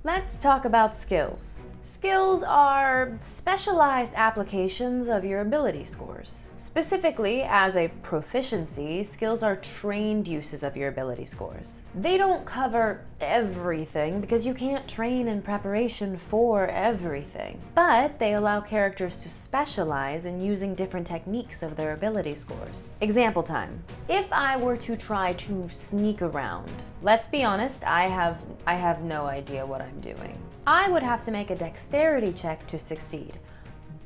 Let's talk about skills. Skills are specialized applications of your ability scores. Specifically, as a proficiency, skills are trained uses of your ability scores. They don't cover everything because you can't train in preparation for everything, but they allow characters to specialize in using different techniques of their ability scores. Example time. If I were to try to sneak around, let's be honest, I have no idea what I'm doing. I would have to make a dexterity check to succeed.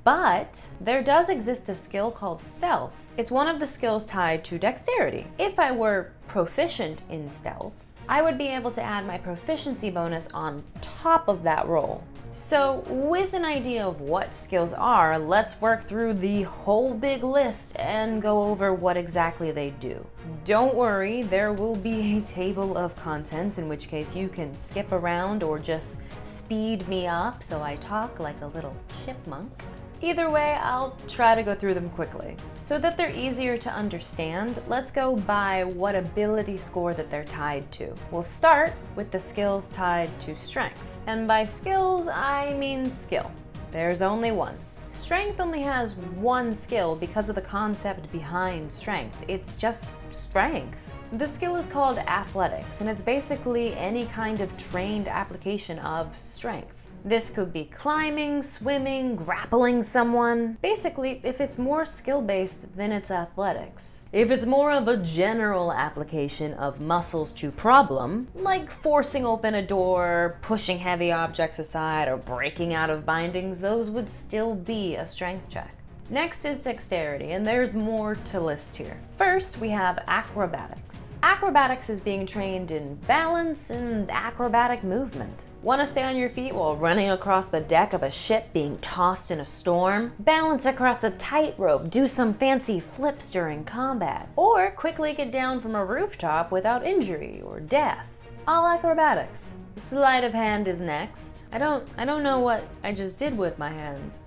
But there does exist a skill called stealth. It's one of the skills tied to dexterity. If I were proficient in stealth, I would be able to add my proficiency bonus on top of that roll. So with an idea of what skills are, let's work through the whole big list and go over what exactly they do. Don't worry, there will be a table of contents, in which case you can skip around or just speed me up so I talk like a little chipmunk. Either way, I'll try to go through them quickly. So that they're easier to understand, let's go by what ability score that they're tied to. We'll start with the skills tied to strength. And by skills, I mean skill. There's only one. Strength only has one skill because of the concept behind strength. It's just strength. The skill is called athletics, and it's basically any kind of trained application of strength. This could be climbing, swimming, grappling someone. Basically, if it's more skill-based, then it's athletics. If it's more of a general application of muscles to problem, like forcing open a door, pushing heavy objects aside, or breaking out of bindings, those would still be a strength check. Next is dexterity, and there's more to list here. First, we have acrobatics. Acrobatics is being trained in balance and acrobatic movement. Want to stay on your feet while running across the deck of a ship being tossed in a storm? Balance across a tightrope, do some fancy flips during combat, or quickly get down from a rooftop without injury or death. All acrobatics. Sleight of hand is next. I don't know what I just did with my hands,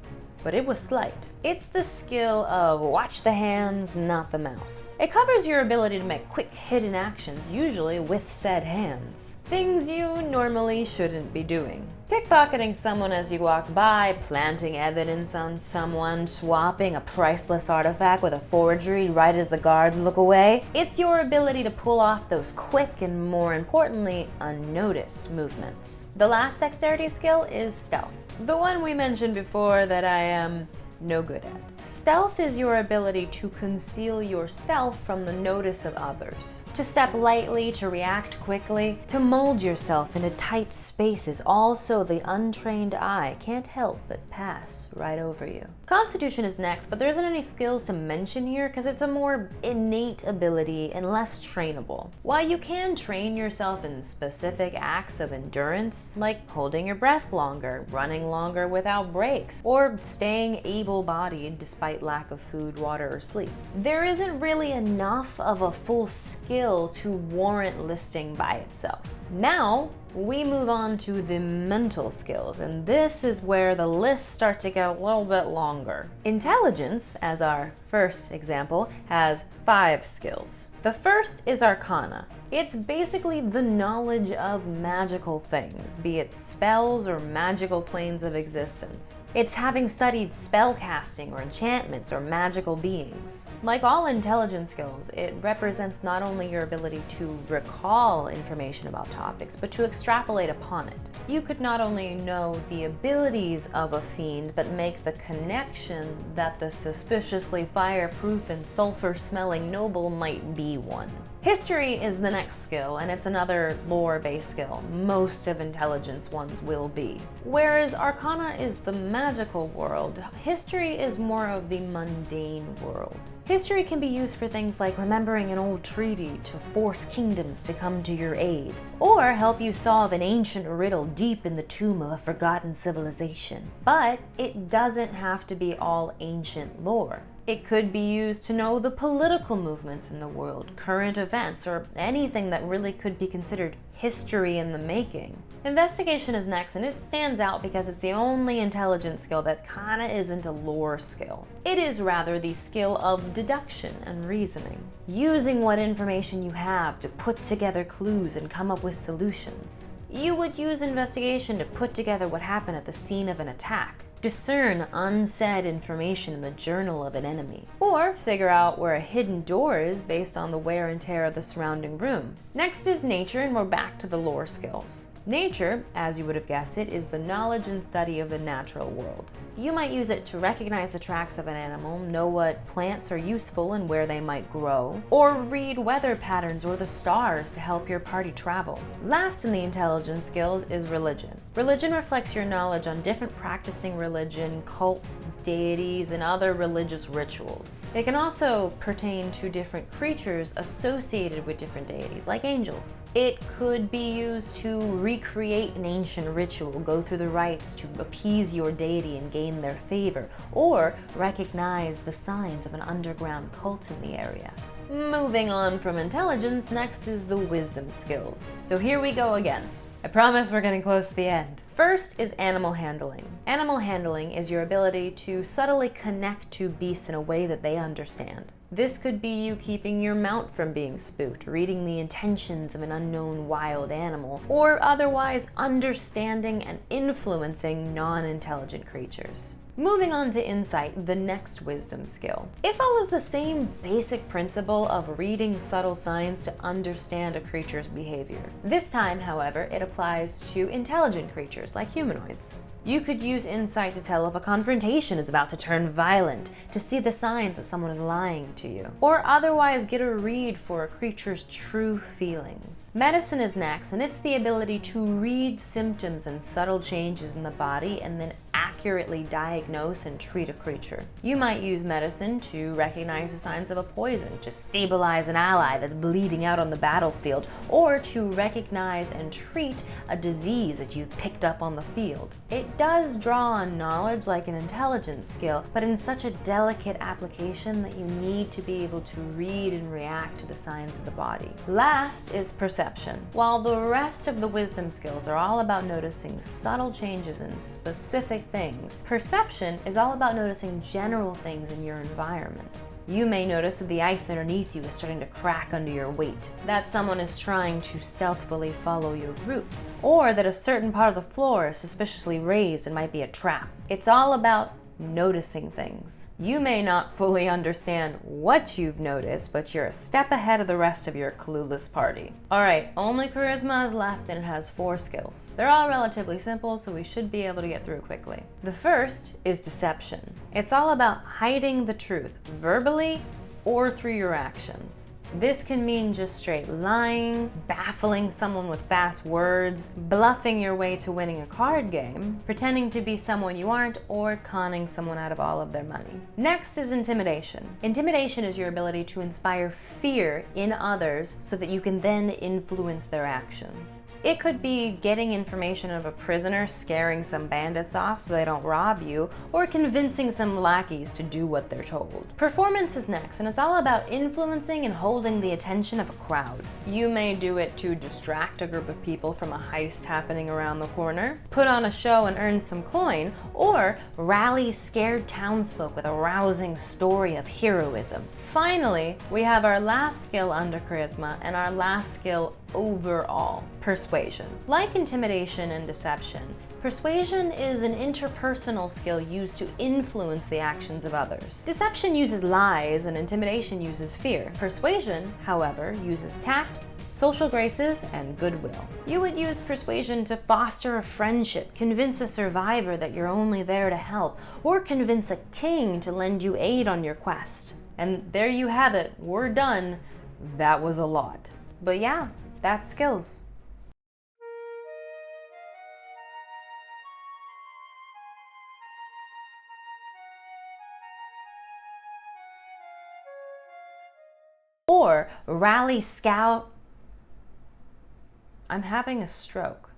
but it was sleight. It's the skill of watch the hands, not the mouth. It covers your ability to make quick hidden actions, usually with said hands. Things you normally shouldn't be doing. Pickpocketing someone as you walk by, planting evidence on someone, swapping a priceless artifact with a forgery right as the guards look away. It's your ability to pull off those quick and, more importantly, unnoticed movements. The last dexterity skill is stealth. The one we mentioned before that I am no good at. Stealth is your ability to conceal yourself from the notice of others. To step lightly, to react quickly, to mold yourself into tight spaces, all so the untrained eye can't help but pass right over you. Constitution is next, but there isn't any skills to mention here because it's a more innate ability and less trainable. While you can train yourself in specific acts of endurance, like holding your breath longer, running longer without breaks, or staying able-bodied despite lack of food, water, or sleep, there isn't really enough of a full skill to warrant listing by itself. Now, we move on to the mental skills, and this is where the lists start to get a little bit longer. Intelligence, as our first example, has 5 skills. The first is Arcana. It's basically the knowledge of magical things, be it spells or magical planes of existence. It's having studied spell casting or enchantments or magical beings. Like all intelligence skills, it represents not only your ability to recall information about topics, but to extrapolate upon it. You could not only know the abilities of a fiend, but make the connection that the suspiciously fireproof and sulfur-smelling noble might be one. History is the next skill, and it's another lore-based skill. Most of intelligence ones will be. Whereas Arcana is the magical world, history is more of the mundane world. History can be used for things like remembering an old treaty to force kingdoms to come to your aid, or help you solve an ancient riddle deep in the tomb of a forgotten civilization. But it doesn't have to be all ancient lore. It could be used to know the political movements in the world, current events, or anything that really could be considered history in the making. Investigation is next, and it stands out because it's the only intelligence skill that kinda isn't a lore skill. It is rather the skill of deduction and reasoning, using what information you have to put together clues and come up with solutions. You would use investigation to put together what happened at the scene of an attack, discern unsaid information in the journal of an enemy, or figure out where a hidden door is based on the wear and tear of the surrounding room. Next is nature, and we're back to the lore skills. Nature, as you would have guessed it, is the knowledge and study of the natural world. You might use it to recognize the tracks of an animal, know what plants are useful and where they might grow, or read weather patterns or the stars to help your party travel. Last in the intelligence skills is religion. Religion reflects your knowledge on different practicing religion, cults, deities, and other religious rituals. It can also pertain to different creatures associated with different deities, like angels. It could be used to recreate an ancient ritual, go through the rites to appease your deity and gain their favor, or recognize the signs of an underground cult in the area. Moving on from intelligence, next is the wisdom skills. So here we go again. I promise we're getting close to the end. First is animal handling. Animal handling is your ability to subtly connect to beasts in a way that they understand. This could be you keeping your mount from being spooked, reading the intentions of an unknown wild animal, or otherwise understanding and influencing non-intelligent creatures. Moving on to insight, the next wisdom skill. It follows the same basic principle of reading subtle signs to understand a creature's behavior. This time, however, it applies to intelligent creatures like humanoids. You could use insight to tell if a confrontation is about to turn violent, to see the signs that someone is lying to you, or otherwise get a read for a creature's true feelings. Medicine is next, and it's the ability to read symptoms and subtle changes in the body and then accurately diagnose and treat a creature. You might use medicine to recognize the signs of a poison, to stabilize an ally that's bleeding out on the battlefield, or to recognize and treat a disease that you've picked up on the field. It does draw on knowledge like an intelligence skill, but in such a delicate application that you need to be able to read and react to the signs of the body. Last is perception. While the rest of the wisdom skills are all about noticing subtle changes in specific things, perception is all about noticing general things in your environment. You may notice that the ice underneath you is starting to crack under your weight, that someone is trying to stealthily follow your route, or that a certain part of the floor is suspiciously raised and might be a trap. It's all about noticing things. You may not fully understand what you've noticed, but you're a step ahead of the rest of your clueless party. Alright, only charisma is left and it has 4 skills. They're all relatively simple, so we should be able to get through quickly. The first is deception. It's all about hiding the truth, verbally or through your actions. This can mean just straight lying, baffling someone with fast words, bluffing your way to winning a card game, pretending to be someone you aren't, or conning someone out of all of their money. Next is intimidation. Intimidation is your ability to inspire fear in others so that you can then influence their actions. It could be getting information of a prisoner, scaring some bandits off so they don't rob you, or convincing some lackeys to do what they're told. Performance is next, and it's all about influencing and holding the attention of a crowd. You may do it to distract a group of people from a heist happening around the corner, put on a show and earn some coin, or rally scared townsfolk with a rousing story of heroism. Finally, we have our last skill under charisma and our last skill overall, persuasion. Like intimidation and deception, persuasion is an interpersonal skill used to influence the actions of others. Deception uses lies and intimidation uses fear. Persuasion, however, uses tact, social graces, and goodwill. You would use persuasion to foster a friendship, convince a survivor that you're only there to help, or convince a king to lend you aid on your quest. And there you have it, we're done. That was a lot. But yeah, that's skills. Or rally scout. I'm having a stroke.